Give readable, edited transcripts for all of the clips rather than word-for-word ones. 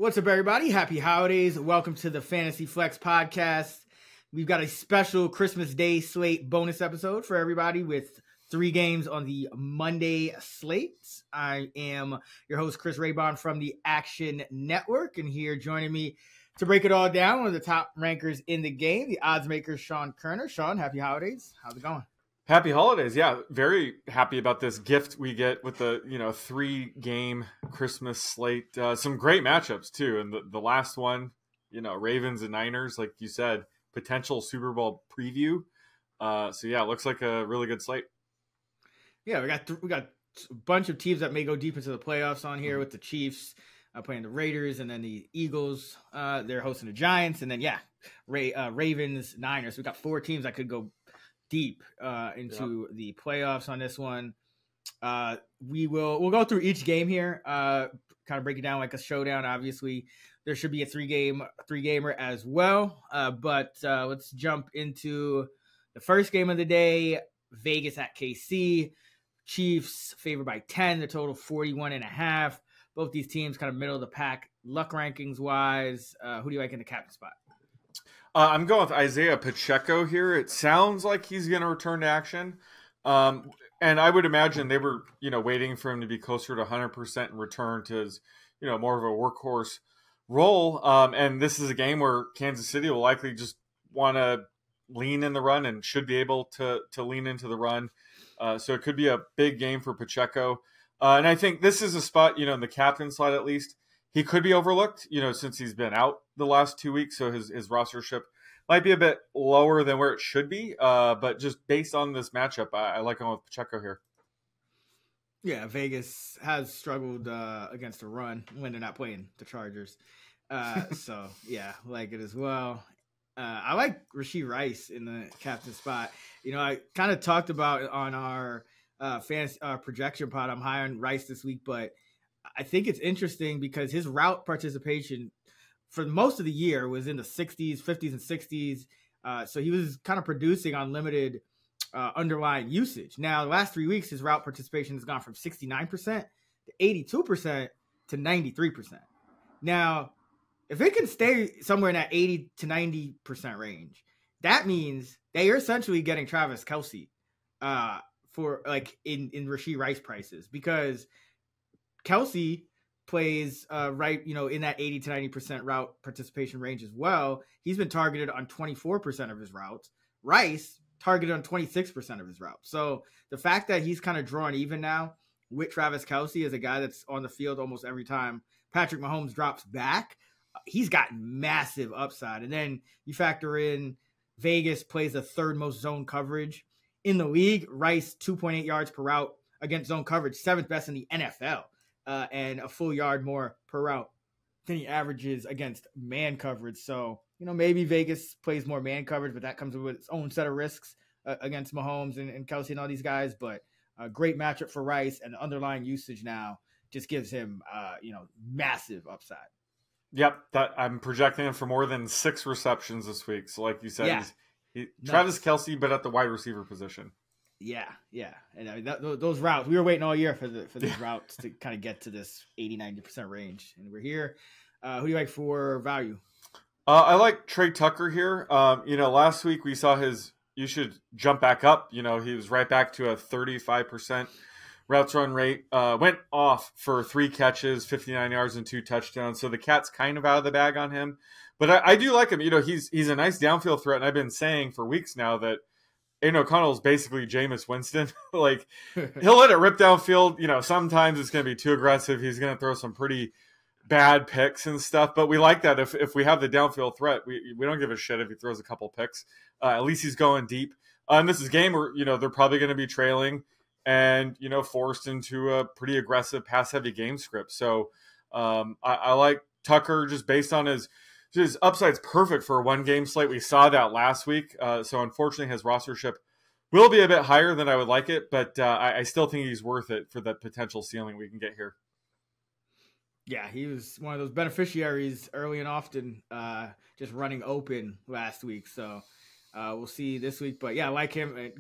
What's up, everybody? Happy holidays. Welcome to the Fantasy Flex podcast. We've got a special Christmas Day slate bonus episode for everybody with 3 games on the Monday slate. I am your host, Chris Raybon from the Action Network, and here joining me to break it all down, one of the top rankers in the game, the odds maker, Sean Kerner. Sean, happy holidays. How's it going? Happy holidays. Yeah, very happy about this gift we get with the 3-game Christmas slate. Some great matchups too. And the last one, Ravens and Niners, like you said, potential Super Bowl preview. So yeah, it looks like a really good slate. Yeah, we got a bunch of teams that may go deep into the playoffs on here with the Chiefs playing the Raiders, and then the Eagles. They're hosting the Giants, and then Ravens, Niners. We got 4 teams that could go deep into the playoffs on this one. We'll go through each game here, kind of break it down like a showdown. Obviously, there should be a 3-gamer as well. But let's jump into the first game of the day. Vegas at KC. Chiefs favored by 10. The total 41.5. Both these teams kind of middle of the pack luck rankings wise. Who do you like in the captain spot? I'm going with Isaiah Pacheco here. It sounds like he's going to return to action. And I would imagine they were, waiting for him to be closer to 100% and return to his, more of a workhorse role. And this is a game where Kansas City will likely just want to lean in the run and should be able to lean into the run. So it could be a big game for Pacheco. And I think this is a spot, in the captain slot at least, he could be overlooked, since he's been out the last 2 weeks. So his rostership might be a bit lower than where it should be. But just based on this matchup, I like going with Pacheco here. Yeah, Vegas has struggled against the run when they're not playing the Chargers. So, yeah, like it as well. I like Rashee Rice in the captain spot. I kind of talked about it on our fantasy projection pod. I'm high on Rice this week, but I think it's interesting because his route participation for most of the year was in the 50s and 60s. So he was kind of producing on limited underlying usage. Now, the last 3 weeks, his route participation has gone from 69% to 82% to 93%. Now, if it can stay somewhere in that 80 to 90% range, that means they are essentially getting Travis Kelce for like in Rashee Rice prices, because Kelce plays in that 80 to 90% route participation range as well. He's been targeted on 24% of his routes. Rice targeted on 26% of his routes. So the fact that he's kind of drawn even now with Travis Kelce as a guy that's on the field almost every time Patrick Mahomes drops back, he's got massive upside. And then you factor in Vegas plays the 3rd most zone coverage in the league. Rice 2.8 yards per route against zone coverage, 7th best in the NFL. And a full yard more per route than he averages against man coverage. So, maybe Vegas plays more man coverage, but that comes with its own set of risks against Mahomes and Kelce and all these guys. But a great matchup for Rice, and the underlying usage now just gives him, massive upside. Yep, that I'm projecting him for more than 6 receptions this week. So like you said, yeah. Travis Kelce, but at the wide receiver position. Yeah. And those routes, we were waiting all year for these routes to kind of get to this 80-90% range, and we're here. Who do you like for value? I like Trey Tucker here. Last week we saw you should jump back up. He was right back to a 35% routes run rate. Went off for 3 catches, 59 yards, and 2 touchdowns. So the cat's kind of out of the bag on him. But I do like him. He's a nice downfield threat, and I've been saying for weeks now that Aiden O'Connell's basically Jameis Winston. Like, he'll let it rip downfield. Sometimes it's going to be too aggressive. He's going to throw some pretty bad picks and stuff. But we like that if we have the downfield threat. We don't give a shit if he throws a couple picks. At least he's going deep. And this is a game where, they're probably going to be trailing and, forced into a pretty aggressive pass-heavy game script. So I like Tucker just based on his upside's perfect for a 1-game slate. We saw that last week. So unfortunately, his rostership will be a bit higher than I would like it, but I still think he's worth it for the potential ceiling we can get here. Yeah, he was one of those beneficiaries early and often, just running open last week. So we'll see this week. But yeah, I like him.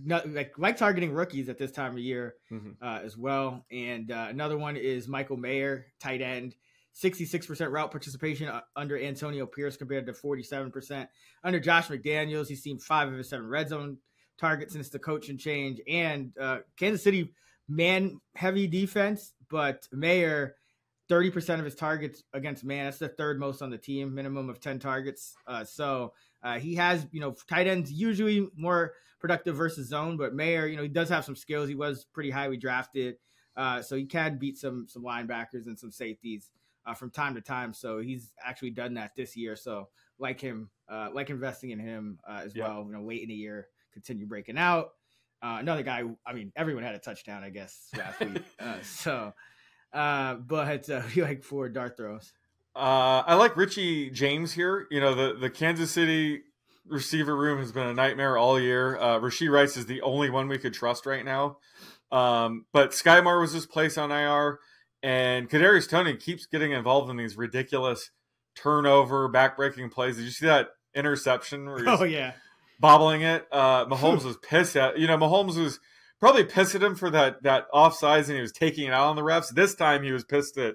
Like targeting rookies at this time of year as well. And another one is Michael Mayer, tight end. 66% route participation under Antonio Pierce compared to 47% under Josh McDaniels. He's seen 5 of his 7 red zone targets since the coaching change. And Kansas City man-heavy defense, but Mayer, 30% of his targets against man. That's the 3rd most on the team, minimum of 10 targets. So he has, tight ends usually more productive versus zone, but Mayer, he does have some skills. He was pretty highly drafted. So he can beat some linebackers and some safeties from time to time. So he's actually done that this year. So like investing in him as well, late in the year, continue breaking out. Another guy, everyone had a touchdown, I guess, last week. But you like 4 dart throws. I like Richie James here. The Kansas City receiver room has been a nightmare all year. Rashee Rice is the only one we could trust right now. But Sky Moore was just placed on IR, and Kadarius Toney keeps getting involved in these ridiculous turnover, backbreaking plays. Did you see that interception where he's bobbling it? Mahomes was pissed at. Mahomes was probably pissed at him for that offsides, and he was taking it out on the refs. This time he was pissed at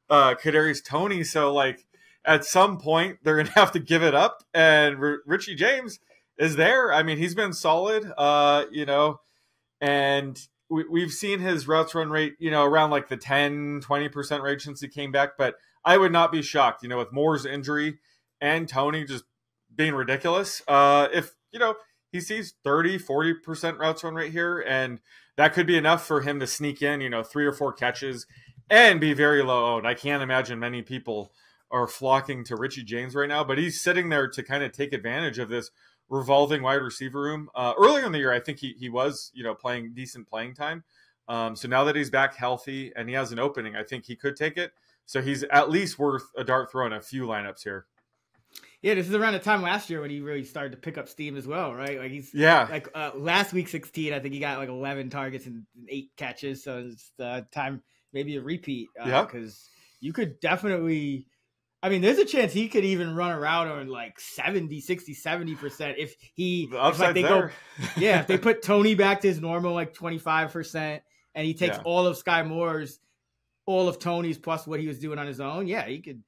Kadarius Toney. So, at some point, they're going to have to give it up. And Richie James is there. He's been solid, and we've seen his routes run rate, around the 10-20% range since he came back. But I would not be shocked, with Moore's injury and Toney just being ridiculous. If, he sees 30-40% routes run rate here, and that could be enough for him to sneak in, 3 or 4 catches and be very low owned. I can't imagine many people are flocking to Richie James right now, but he's sitting there to kind of take advantage of this revolving wide receiver room. Earlier in the year, I think he was, playing decent playing time. So now that he's back healthy and he has an opening, I think he could take it. So he's at least worth a dart throw in a few lineups here. Yeah, this is around the time last year when he really started to pick up steam as well, right? Last week 16, I think he got 11 targets and 8 catches. So it's time maybe a repeat because you could definitely. There's a chance he could even run a route on 70, 60, 70% if if they put Toney back to his normal 25% and he takes all of Sky Moore's, all of Toney's plus what he was doing on his own. Yeah, he could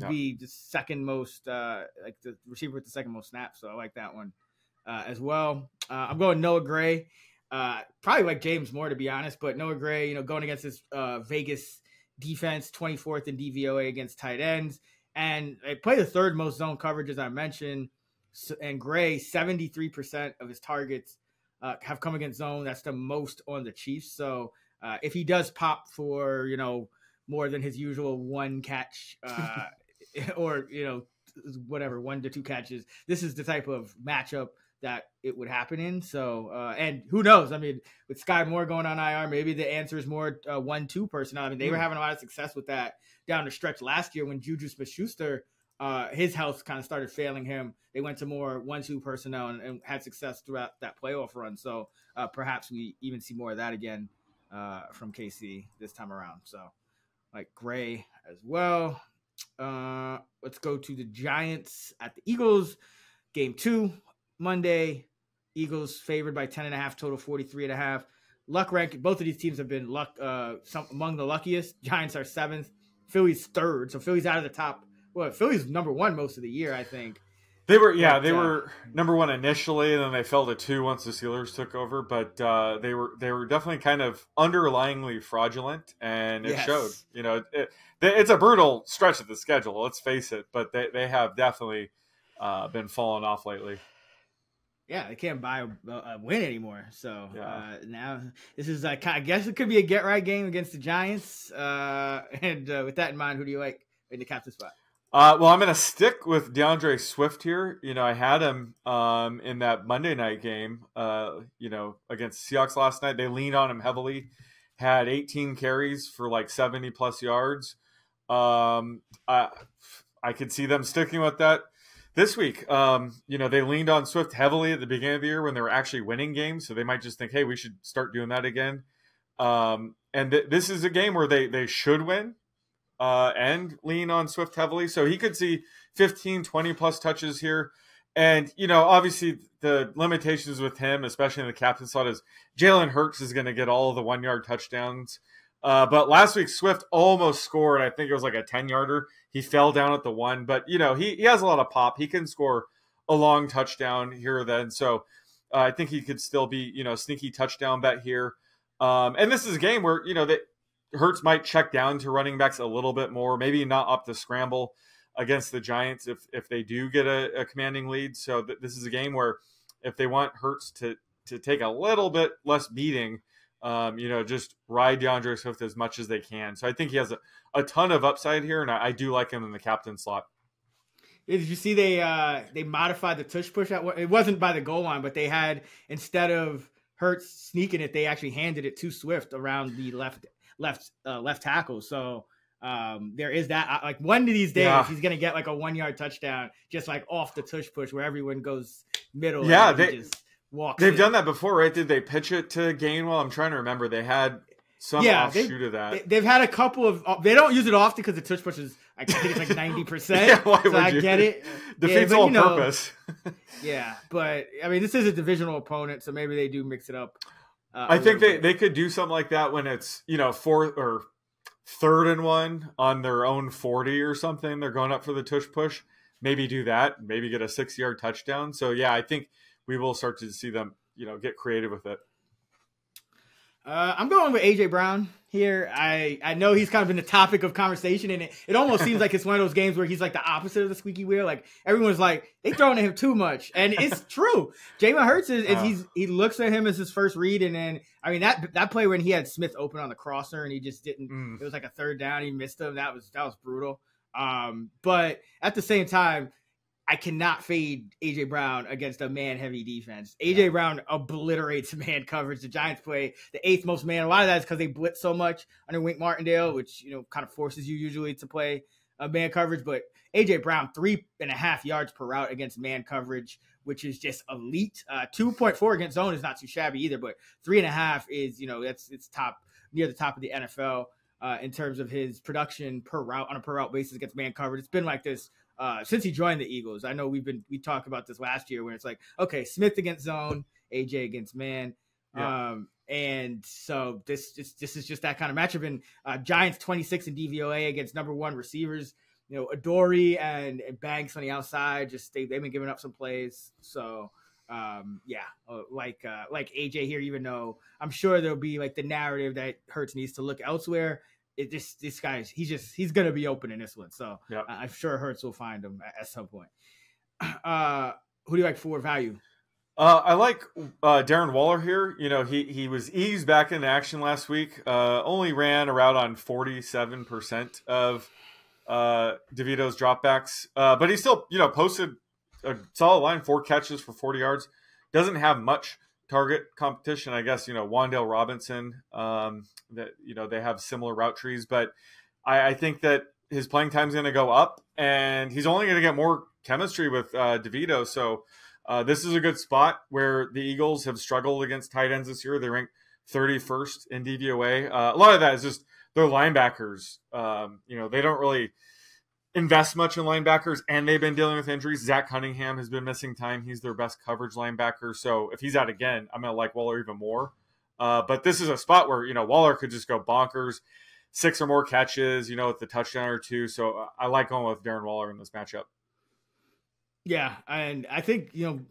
be the second most the receiver with the second most snaps. So I like that one as well. I'm going Noah Gray. Probably like James Moore, to be honest, but Noah Gray, going against this Vegas defense, 24th in DVOA against tight ends. And they play the 3rd most zone coverage, as I mentioned. And Gray, 73% of his targets have come against zone. That's the most on the Chiefs. So if he does pop for, more than his usual 1 catch or, 1 to 2 catches, this is the type of matchup that it would happen in. So, and who knows? With Sky Moore going on IR, maybe the answer is more 1-2 personnel. They were having a lot of success with that down the stretch last year when Juju Smith-Schuster, his health kind of started failing him. They went to more 1-2 personnel and had success throughout that playoff run. So perhaps we even see more of that again from KC this time around. So like Gray as well. Let's go to the Giants at the Eagles. Game 2. Monday, Eagles favored by 10.5, total 43.5. Luck rank, both of these teams have been among the luckiest. Giants are 7th, Philly's 3rd. So Philly's out of the top. Well, Philly's number 1 most of the year, I think. They were number 1 initially, and then they fell to 2 once the Steelers took over. But they were definitely kind of underlyingly fraudulent, and it showed. It's a brutal stretch of the schedule. Let's face it, but they have definitely been falling off lately. Yeah, they can't buy a win anymore. So now this is, I guess it could be a get-right game against the Giants. And with that in mind, who do you like in the captain spot? Well, I'm going to stick with DeAndre Swift here. I had him in that Monday night game, against the Seahawks last night. They leaned on him heavily, had 18 carries for 70-plus yards. I could see them sticking with that this week. They leaned on Swift heavily at the beginning of the year when they were actually winning games, so they might just think, hey, we should start doing that again. And this is a game where they should win and lean on Swift heavily. So he could see 15, 20-plus touches here. And, obviously the limitations with him, especially in the captain slot, is Jalen Hurts is going to get all of the 1-yard touchdowns. But last week, Swift almost scored. I think it was like a 10-yarder. He fell down at the 1. But, he has a lot of pop. He can score a long touchdown here or then. So I think he could still be, sneaky touchdown bet here. And this is a game where, that Hurts might check down to running backs a little bit more, maybe not up the scramble against the Giants if they do get a commanding lead. So this is a game where if they want Hurts to take a little bit less beating, just ride DeAndre Swift as much as they can. So I think he has a ton of upside here, and I do like him in the captain slot. Did you see they modified the tush push? It wasn't by the goal line, but they had, instead of Hurts sneaking it, they actually handed it to Swift around the left tackle. So there is that. Like one of these days, he's gonna get like a 1-yard touchdown, just like off the tush push where everyone goes middle. Yeah, and just walks. They've done that before, right? Did they pitch it to Gainwell? I'm trying to remember. They had some offshoot of that. They've had a couple of. They don't use it often because the tush push is, I think it's like 90%. Yeah, why so would I you? get it. Defeats all purpose. Yeah, but I mean, this is a divisional opponent, so maybe they do mix it up. I think they could do something like that when it's 4th or 3rd and 1 on their own 40 or something. They're going up for the tush push. Maybe do that. Maybe get a 6-yard touchdown. So yeah, I think we will start to see them, get creative with it. I'm going with AJ Brown here. I know he's kind of been the topic of conversation, and it almost seems like it's one of those games where he's like the opposite of the squeaky wheel. Like everyone's like, they throwing at him too much, and it's true. Jalen Hurts he looks at him as his first read, and then I mean that play when he had Smith open on the crosser and he just didn't. It was like a 3rd down. He missed him. That was brutal. But at the same time, I cannot fade A.J. Brown against a man-heavy defense. A.J. Brown obliterates man coverage. The Giants play the 8th most man. A lot of that is because they blitz so much under Wink Martindale, which kind of forces you usually to play man coverage. But A.J. Brown, 3.5 yards per route against man coverage, which is just elite. 2.4 against zone is not too shabby either, but 3.5 is it's top, near the top of the NFL in terms of his production per route on a per route basis against man coverage. It's been like this. Since he joined the Eagles. I know we talked about this last year when it's like, okay, Smith against zone, AJ against man. Yeah. And so this is just that kind of matchup. And Giants 26 in DVOA against number 1 receivers, Adoree and Banks on the outside. Just they've been giving up some plays. So like AJ here, even though I'm sure there'll be like the narrative that Hurts needs to look elsewhere. This guy, he's gonna be open in this one, so yep. I'm sure Hurts will find him at some point. Who do you like for value? I like Darren Waller here. He was eased back into action last week. Only ran a route on 47% of DeVito's dropbacks, but he still posted a solid line, 4 catches for 40 yards. Doesn't have much target competition, I guess. Wan'Dale Robinson, that they have similar route trees, but I think that his playing time is going to go up, and he's only going to get more chemistry with DeVito. So this is a good spot where the Eagles have struggled against tight ends this year. They rank 31st in DVOA. A lot of that is just their linebackers. They don't really invest much in linebackers, and they've been dealing with injuries. Zach Cunningham has been missing time. He's their best coverage linebacker. So if he's out again, I'm going to like Waller even more. But this is a spot where, Waller could just go bonkers, 6 or more catches, with the touchdown or 2. So I like going with Darren Waller in this matchup. Yeah. And I think, you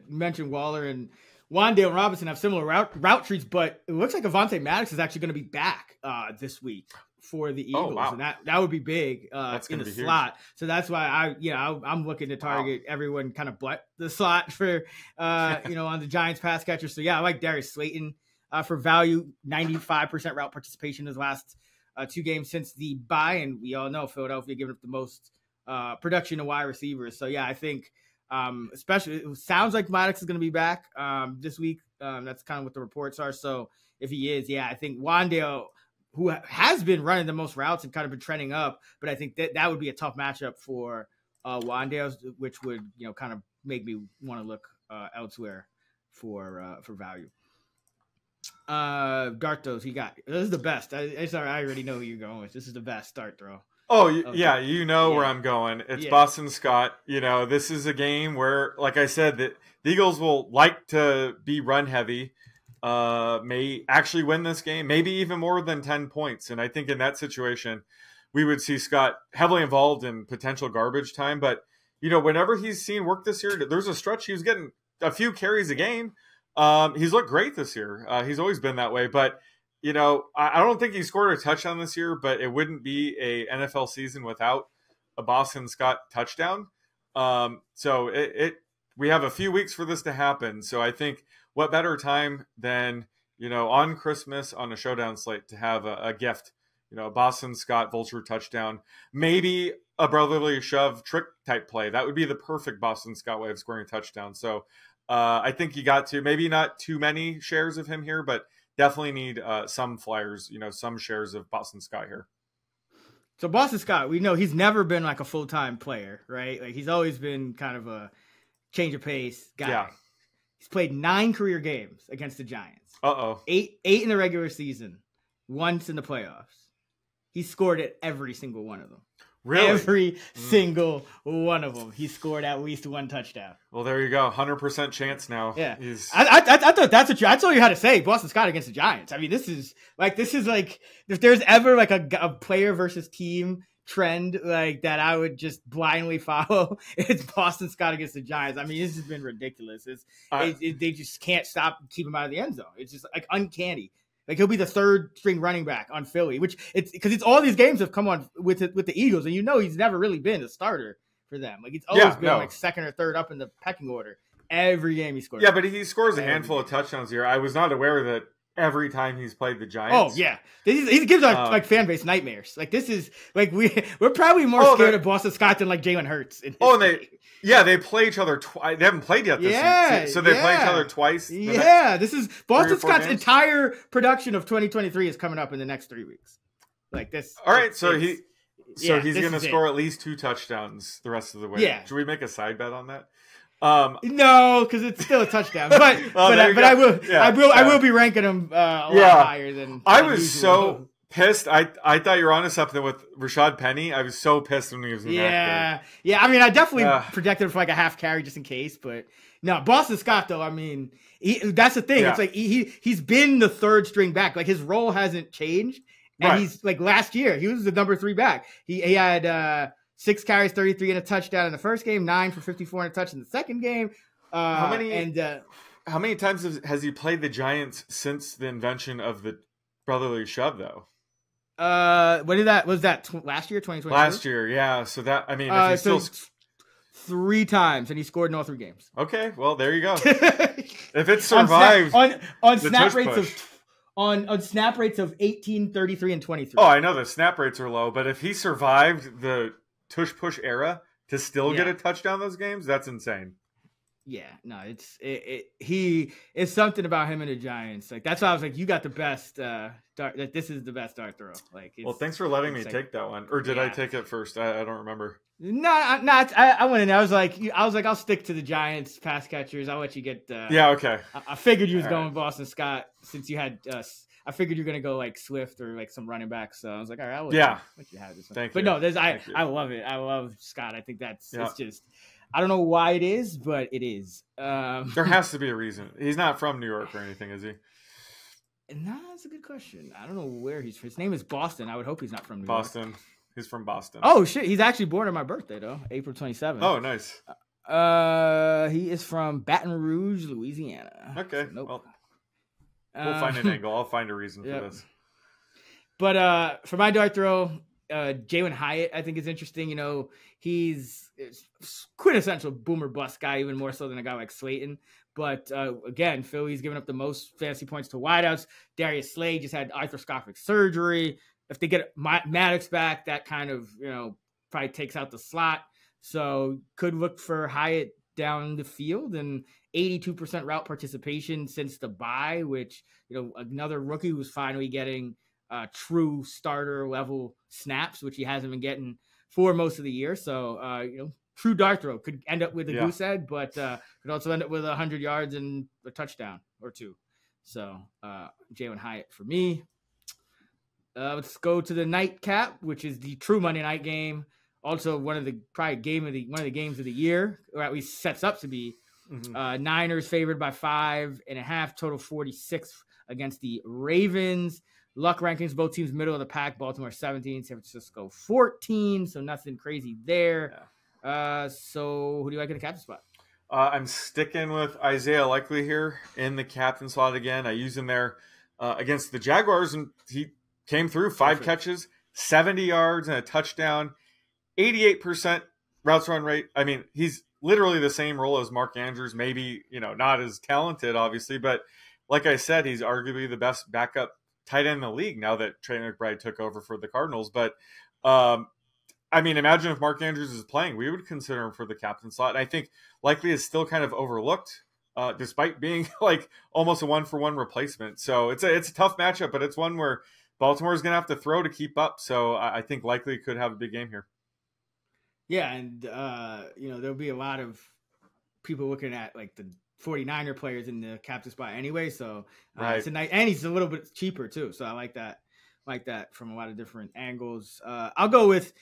mentioned Waller and Wan'Dale Robinson have similar route trees, but it looks like Avonte Maddox is actually going to be back this week for the Eagles. Oh, wow. And that would be big in the slot. Huge. So that's why I'm looking to target everyone kind of but the slot for, on the Giants pass catcher. So yeah, I like Darius Slayton for value, 95% route participation in his last 2 games since the bye. And we all know Philadelphia giving up the most production to wide receivers. So yeah, I think especially it sounds like Maddox is going to be back this week. That's kind of what the reports are. So if he is, yeah, I think Wan'Dale, who has been running the most routes and kind of been trending up, but I think that would be a tough matchup for Wan'Dale, which would kind of make me want to look elsewhere for value. Dart throws he got. This is the best. I already know who you're going with. This is the best start throw. Oh, yeah, where I'm going. It's Boston Scott. This is a game where, like I said, the Eagles will like to be run heavy. may actually win this game, maybe even more than 10 points. And I think in that situation, we would see Scott heavily involved in potential garbage time. But, whenever he's seen work this year, there's a stretch he was getting a few carries a game. He's looked great this year. He's always been that way. But, I don't think he scored a touchdown this year, but it wouldn't be a NFL season without a Boston Scott touchdown. So we have a few weeks for this to happen. So I think what better time than, on Christmas on a showdown slate to have a gift, a Boston Scott vulture touchdown, maybe a brotherly shove trick type play. That would be the perfect Boston Scott way of scoring a touchdown. So I think you got to maybe not too many shares of him here, but definitely need some flyers, some shares of Boston Scott here. So Boston Scott, we know he's never been like a full-time player, right? Like he's always been kind of a change of pace guy. Yeah. He's played 9 career games against the Giants. Uh-oh. 8 in the regular season, once in the playoffs. He scored at every single one of them. Really? Every single one of them. He scored at least 1 touchdown. Well, there you go. 100% chance now. Yeah. I thought that's what I told you how to say Boston Scott against the Giants. I mean, this is like if there's ever like a player versus team trend like that I would just blindly follow, it's Boston Scott against the Giants. I mean, this has been ridiculous. They just can't stop keep him out of the end zone. It's just like uncanny. Like he'll be the 3rd string running back on Philly, which it's all these games have come on with the Eagles, and he's never really been a starter for them. Like it's always been like 2nd or 3rd up in the pecking order every game he scores. Yeah, but he scores a handful of touchdowns here. I was not aware that every time he's played the Giants. Oh yeah, he gives our like fan base nightmares. Like this is like we're probably more scared of Boston Scott than like Jalen Hurts. They play each other twice. They haven't played yet this season, so they play each other twice. This is Boston Scott's entire production of 2023 is coming up in the next 3 weeks. Like this. All right, so he's going to score at least 2 touchdowts the rest of the way. Yeah. Should we make a side bet on that? No, because it's still a touchdown. But I will be ranking him a lot higher than I was so pissed. I thought you were onto something with Rashad Penny. I was so pissed when he was in that game. Yeah. I mean, I definitely projected him for like a half carry just in case. But no, Boston Scott though. I mean, that's the thing. Yeah. It's like he's been the 3rd string back. Like his role hasn't changed, and he's like last year he was the number 3 back. He had 6 carries, 33 and a touchdown in the first game, 9 for 54 and a touch in the second game. How many times has he played the Giants since the invention of the brotherly shove, though? Was that last year, 2020? Last year, yeah. So that if he's 3 times, and he scored in all 3 games. Okay, well there you go. If it survived on snap rates of 18, 33, and 23. Oh, I know the snap rates are low, but if he survived the tush push era to still get a touchdown those games, that's insane. Yeah, no, it's something about him and the Giants. Like that's why I was like, you got the best dart. That this is the best dart throw. Like, well, thanks for letting me take that one. Or did I take it first? I don't remember. No, I went in. I was like, I'll stick to the Giants pass catchers. I'll let you get. Yeah, okay. I figured you was going with Boston Scott since you had. I figured you're gonna go like Swift or like some running back. So I was like, all right, I'll let you have this one. Thank you. But no, I love it. I love Scott. I think it's just. I don't know why it is, but it is. There has to be a reason. He's not from New York or anything, is he? No, that's a good question. I don't know where he's from. His name is Boston. I would hope he's not from New Boston. York. He's from Boston. Oh, shit. He's actually born on my birthday, though. April 27th. Oh, nice. He is from Baton Rouge, Louisiana. Okay. So, nope. Well, we'll find an angle. I'll find a reason for this. But for my dart throw, Jalen Hyatt, I think is interesting. He's quintessential boomer bust guy, even more so than a guy like Slayton. But again, Philly's giving up the most fantasy points to wideouts. Darius Slade just had arthroscopic surgery. If they get Maddox back, that kind of probably takes out the slot. So could look for Hyatt down the field, and 82% route participation since the bye, which another rookie who's finally getting true starter level snaps, which he hasn't been getting for most of the year. So, true dart throw could end up with a goose egg, but could also end up with 100 yards and a touchdown or 2. So, Jalen Hyatt for me. Let's go to the nightcap, which is the true Monday night game. Also, one of the games of the year, or at least sets up to be Mm-hmm. Niners favored by 5.5, total 46 against the Ravens. Luck rankings, both teams middle of the pack. Baltimore 17, San Francisco 14. So nothing crazy there. Yeah. So who do you like in the captain spot? I'm sticking with Isaiah Likely here in the captain slot again. I used him there against the Jaguars, and he came through 5 catches, 70 yards, and a touchdown, 88% routes run rate. I mean, he's literally the same role as Mark Andrews, maybe, not as talented, obviously, but like I said, he's arguably the best backup tight end in the league now that Trey McBride took over for the Cardinals. But I mean, imagine if Mark Andrews is playing, we would consider him for the captain slot. And I think Likely is still kind of overlooked, despite being like almost a 1-for-1 replacement. So it's a tough matchup, but it's one where Baltimore is going to have to throw to keep up. So I think Likely could have a big game here. Yeah, and there'll be a lot of people looking at like the 49er players in the captain spot anyway. So right. It's a nice, and he's a little bit cheaper too. So I like that from a lot of different angles. I'll go with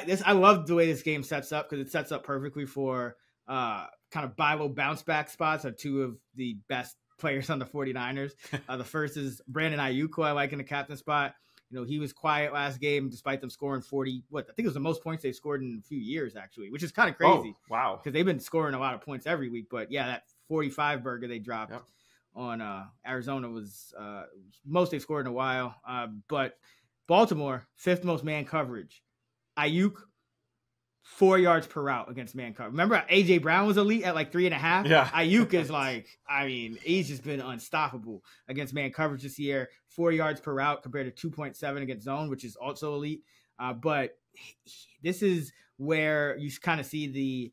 this. I love the way this game sets up because it sets up perfectly for kind of buy low bounce back spots of 2 of the best players on the 49ers. The first is Brandon Ayuk, who I like in the captain spot. He was quiet last game despite them scoring 40. I think it was the most points they've scored in a few years, actually, which is kind of crazy. Oh, wow. Because they've been scoring a lot of points every week. But yeah, that 45 burger they dropped on Arizona was most they've scored in a while. But Baltimore, 5th most man coverage. Ayuk, 4 yards per route against man coverage. Remember, A.J. Brown was elite at like 3.5? Yeah. Ayuk is like, he's just been unstoppable against man coverage this year. 4 yards per route compared to 2.7 against zone, which is also elite. But this is where you kind of see the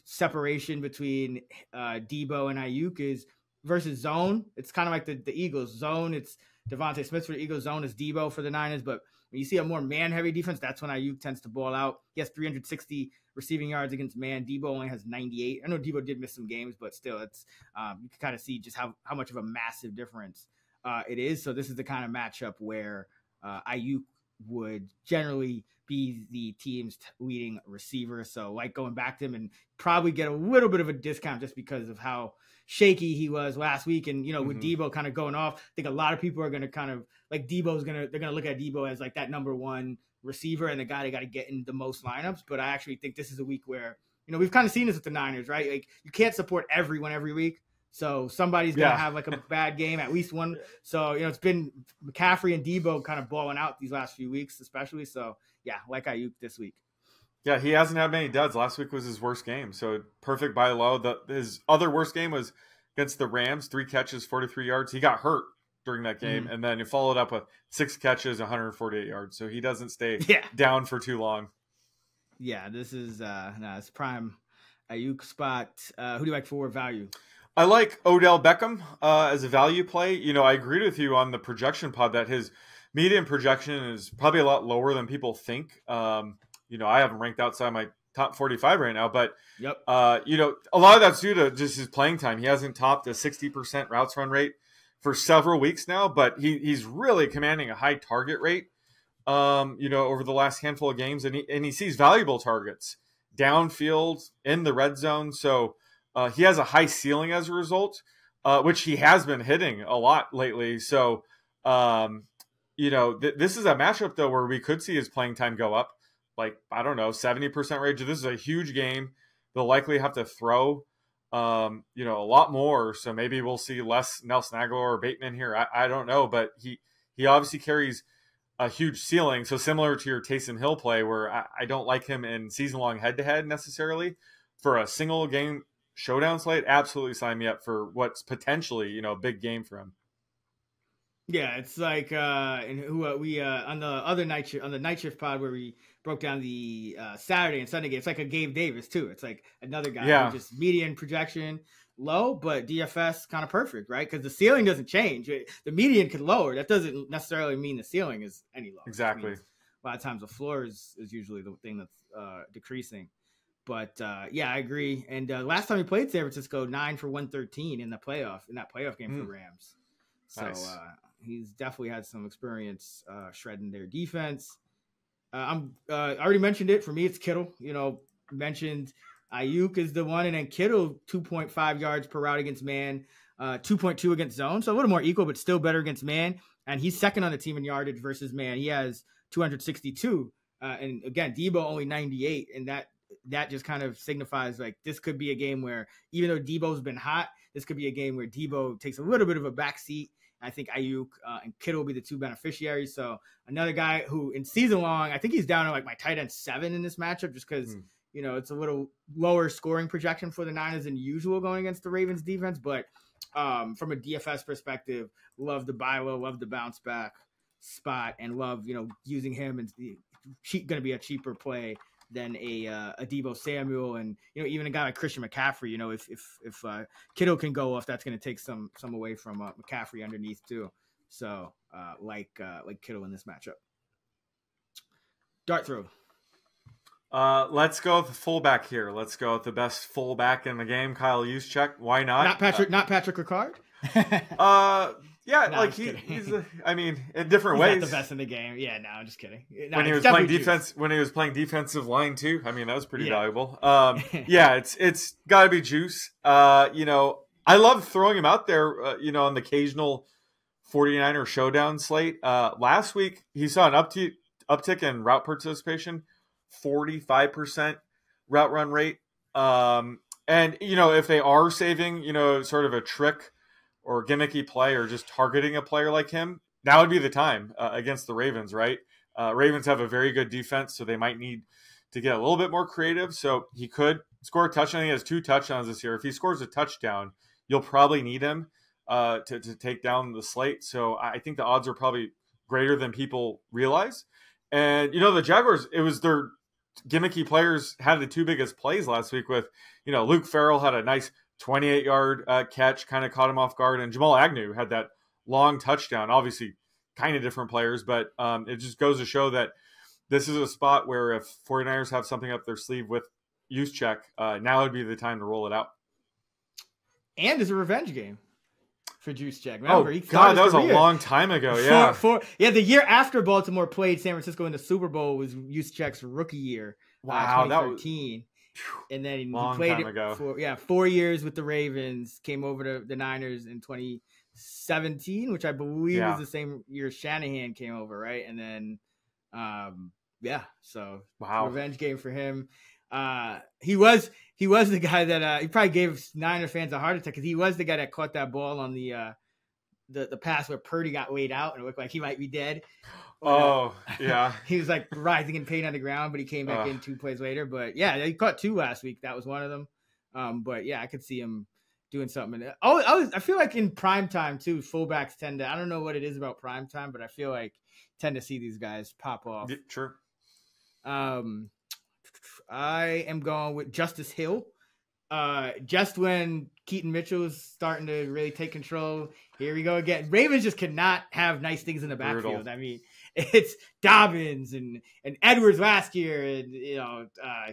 separation between Debo and Ayuk is versus zone. It's kind of like the Eagles. Zone, it's Devontae Smith for the Eagles. Zone is Debo for the Niners. But when you see a more man-heavy defense, that's when Ayuk tends to ball out. He has 360 receiving yards against man. Debo only has 98. I know Debo did miss some games, but still, it's you can kind of see just how much of a massive difference it is. So this is the kind of matchup where Ayuk would generally be the team's leading receiver. So like going back to him and probably get a little bit of a discount just because of how shaky he was last week. And, with Debo kind of going off, I think a lot of people are going to kind of like they're going to look at Debo as like that number 1 receiver and the guy they got to get in the most lineups. But I actually think this is a week where, we've kind of seen this with the Niners, right? Like you can't support everyone every week. So somebody's going to have like a bad game, at least one. So, it's been McCaffrey and Debo kind of balling out these last few weeks, especially. So, yeah, like Ayuk this week. Yeah, he hasn't had many duds. Last week was his worst game. So perfect buy low. His other worst game was against the Rams, 3 catches, 43 yards. He got hurt during that game. And then he followed up with 6 catches, 148 yards. So he doesn't stay down for too long. Yeah, this is it's prime Ayuk spot. Who do you like for value? I like Odell Beckham as a value play. I agreed with you on the projection pod that his median projection is probably a lot lower than people think. I have him ranked outside my top 45 right now, but a lot of that's due to just his playing time. He hasn't topped a 60% routes run rate for several weeks now, but he's really commanding a high target rate, over the last handful of games, and he sees valuable targets downfield in the red zone. So he has a high ceiling as a result, which he has been hitting a lot lately. So, this is a matchup, though, where we could see his playing time go up, like, 70% range. This is a huge game. They'll likely have to throw, a lot more. So maybe we'll see less Nelson Aguilar or Bateman here. I don't know, but he obviously carries a huge ceiling. So similar to your Taysom Hill play, where I don't like him in season-long head-to-head necessarily. For a single game showdown slate, absolutely sign me up for what's potentially, a big game for him. Yeah, it's like and who we on the other night shift, on the night shift pod where we broke down the Saturday and Sunday game. It's like a Gabe Davis too. It's like another guy who just median projection low, but DFS kind of perfect, right? Because the ceiling doesn't change. The median could lower. That doesn't necessarily mean the ceiling is any lower. Exactly. A lot of times the floor is usually the thing that's decreasing. But I agree. And last time he played San Francisco, 9 for 113 in that playoff game for Rams. So nice. He's definitely had some experience shredding their defense. I already mentioned it. For me, it's Kittle. Mentioned Ayuk is the one, and then Kittle 2.5 yards per route against man, 2.2 against zone, so a little more equal, but still better against man. And he's second on the team in yardage versus man. He has 262, and again, Debo only 98, and that just kind of signifies like this could be a game where even though Debo's been hot, this could be a game where Debo takes a little bit of a backseat. I think Ayuk and Kittle will be the two beneficiaries. So another guy who in season long, I think he's down to like my tight end 7 in this matchup just because, it's a little lower scoring projection for the Niners than usual going against the Ravens defense. But from a DFS perspective, love the buy low, love the bounce back spot, and love, using him and going to be a cheaper play than a Deebo Samuel, and even a guy like Christian McCaffrey. If Kittle can go off, that's going to take some away from McCaffrey underneath too. So like Kittle in this matchup. Dart throw. Let's go with the fullback here. Let's go with the best fullback in the game, Kyle Juszczyk. Why not? Not Patrick Ricard. Yeah, no, like he's in different ways. Not the best in the game. Yeah, no, I'm just kidding. No, when he was playing defense, when he was playing defensive line too, that was pretty valuable. Yeah, it's got to be juice. I love throwing him out there. On the occasional 49er showdown slate. Last week he saw an uptick in route participation, 45% route run rate. And if they are saving, sort of a trick or gimmicky play or just targeting a player like him, that would be the time against the Ravens, right? Ravens have a very good defense, so they might need to get a little bit more creative. So he could score a touchdown. He has 2 touchdowns this year. If he scores a touchdown, you'll probably need him to take down the slate. So I think the odds are probably greater than people realize. And, the Jaguars, it was their gimmicky players had the 2 biggest plays last week with, Luke Farrell had a nice 28-yard catch, kind of caught him off guard. And Jamal Agnew had that long touchdown. Obviously, kind of different players, but it just goes to show that this is a spot where if 49ers have something up their sleeve with Juszczyk, now would be the time to roll it out. And it's a revenge game for Juszczyk. Remember, that was a long time ago. Yeah, the year after Baltimore played San Francisco in the Super Bowl was Juszczyk's rookie year. Wow, 2013. And then he played it for 4 years with the Ravens, came over to the Niners in 2017, which I believe was the same year Shanahan came over, right? And then, so revenge game for him. He was the guy that he probably gave Niner fans a heart attack because he was the guy that caught that ball on the pass where Purdy got laid out and it looked like he might be dead. He was like writhing in pain on the ground, but he came back in 2 plays later. But he caught 2 last week. That was one of them. I could see him doing something. I feel like in prime time too, fullbacks tend to. I don't know what it is about prime time, but I feel like tend to see these guys pop off. Yeah, sure. I am going with Justice Hill. Just when Keaton Mitchell is starting to really take control, here we go again. Ravens just cannot have nice things in the backfield. Brutal. It's Dobbins and Edwards last year, and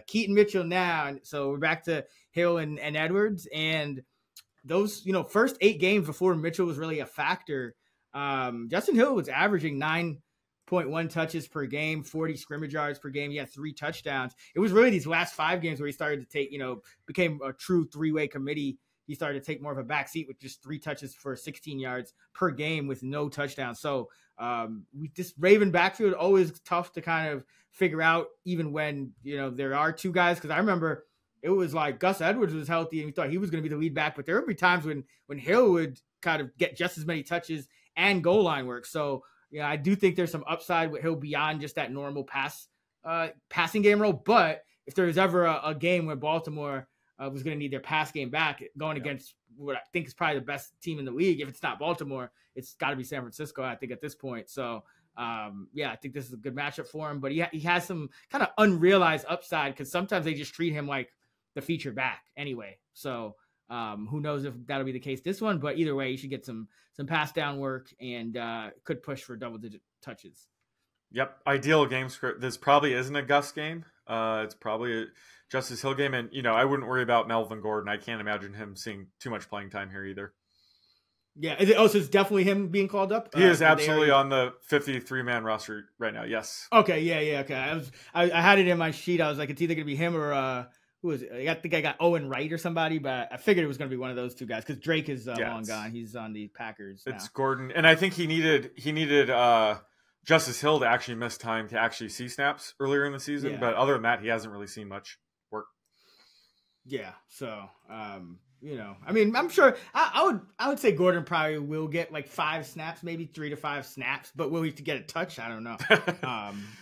Keaton Mitchell now, and so we're back to Hill and Edwards. And those first 8 games before Mitchell was really a factor, Justin Hill was averaging 9.1 touches per game, 40 scrimmage yards per game. He had 3 touchdowns. It was really these last 5 games where he started to take, became a true 3-way committee. He started to take more of a backseat with just 3 touches for 16 yards per game with no touchdowns. So this Raven backfield always tough to kind of figure out, even when there are 2 guys. Because I remember it was like Gus Edwards was healthy and we thought he was going to be the lead back, but there would be times when Hill would kind of get just as many touches and goal line work. So I do think there's some upside with Hill beyond just that normal passing game role. But if there was ever a game where Baltimore was going to need their pass game back, going against what I think is probably the best team in the league, if it's not Baltimore, it's got to be San Francisco, I think, at this point. So, I think this is a good matchup for him. But he has some kind of unrealized upside because sometimes they just treat him like the feature back anyway. So, who knows if that'll be the case this one, but either way, you should get some pass down work and could push for double-digit touches. Yep, ideal game script. This probably isn't a Gus game. It's probably a Justice Hill game, and I wouldn't worry about Melvin Gordon. I can't imagine him seeing too much playing time here either. Yeah, so it's definitely him being called up? He is absolutely on the 53-man roster right now, yes. Okay, yeah, okay. I had it in my sheet. I was like, it's either going to be him or who is it? I think I got Owen Wright or somebody, but I figured it was going to be one of those two guys because Drake is long gone. He's on the Packers now. It's Gordon, and I think he needed Justice Hill to actually miss time to actually see snaps earlier in the season, but other than that, he hasn't really seen much work. Yeah, so I mean, I'm sure I would say Gordon probably will get like 5 snaps, maybe 3 to 5 snaps, but will he get a touch? I don't know.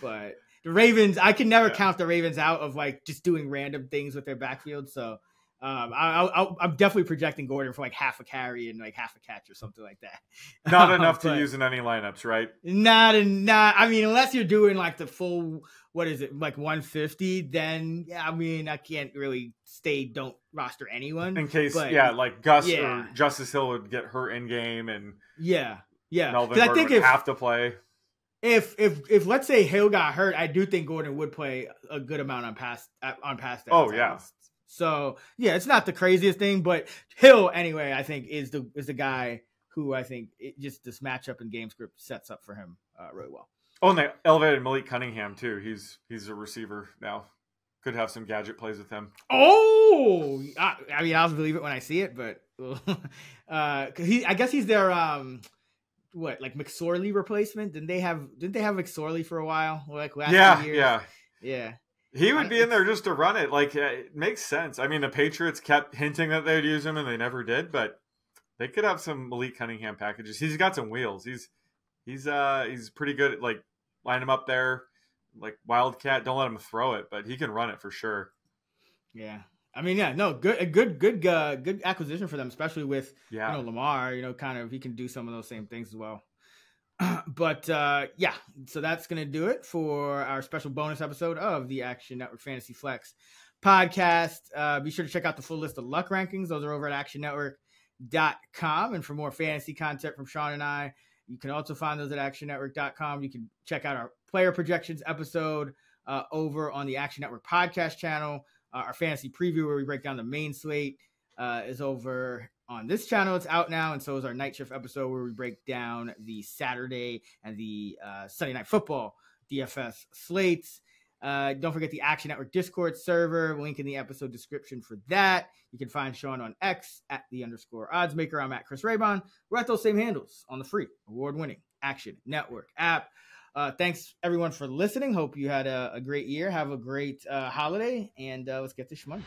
But the Ravens, I can never count the Ravens out of like just doing random things with their backfield. So I'm definitely projecting Gordon for like half a carry and like half a catch or something like that. Not enough to use in any lineups, right? Not. I mean, unless you're doing like the full, what is it, like 150, then I mean, I can't really don't roster anyone. In case, like Gus or Justice Hill would get hurt in game and Melvin Gordon would have to play. If let's say Hill got hurt, I do think Gordon would play a good amount on pass downs. Oh yeah. So it's not the craziest thing, but Hill anyway, I think is the guy who I think just this matchup and game script sets up for him really well. Oh, and they elevated Malik Cunningham too. He's a receiver now. Could have some gadget plays with him. Oh, I mean, I'll believe it when I see it, but I guess he's their like McSorley replacement? Didn't they have McSorley for a while? Like last 2 years? Yeah. He would be in there just to run it. Like it makes sense. I mean, the Patriots kept hinting that they'd use him, and they never did. But they could have some Malik Cunningham packages. He's got some wheels. He's pretty good at like line him up there, like Wildcat. Don't let him throw it, but he can run it for sure. Yeah. I mean, good acquisition for them, especially with Lamar. Kind of he can do some of those same things as well. But so that's gonna do it for our special bonus episode of the Action Network Fantasy Flex podcast. Be sure to check out the full list of luck rankings; those are over at actionnetwork.com. And for more fantasy content from Sean and I, you can also find those at actionnetwork.com. You can check out our player projections episode over on the Action Network podcast channel. Our fantasy preview where we break down the main slate is over on this channel. It's out now, and so is our night shift episode where we break down the Saturday and the Sunday Night Football DFS slates. Don't forget the Action Network Discord server, link in the episode description for that. You can find Sean on X at @the_oddsmaker. I'm at Chris Raybon. We're at those same handles on the free award-winning Action Network app. Thanks everyone for listening. Hope you had a great year. Have a great holiday, and let's get this money.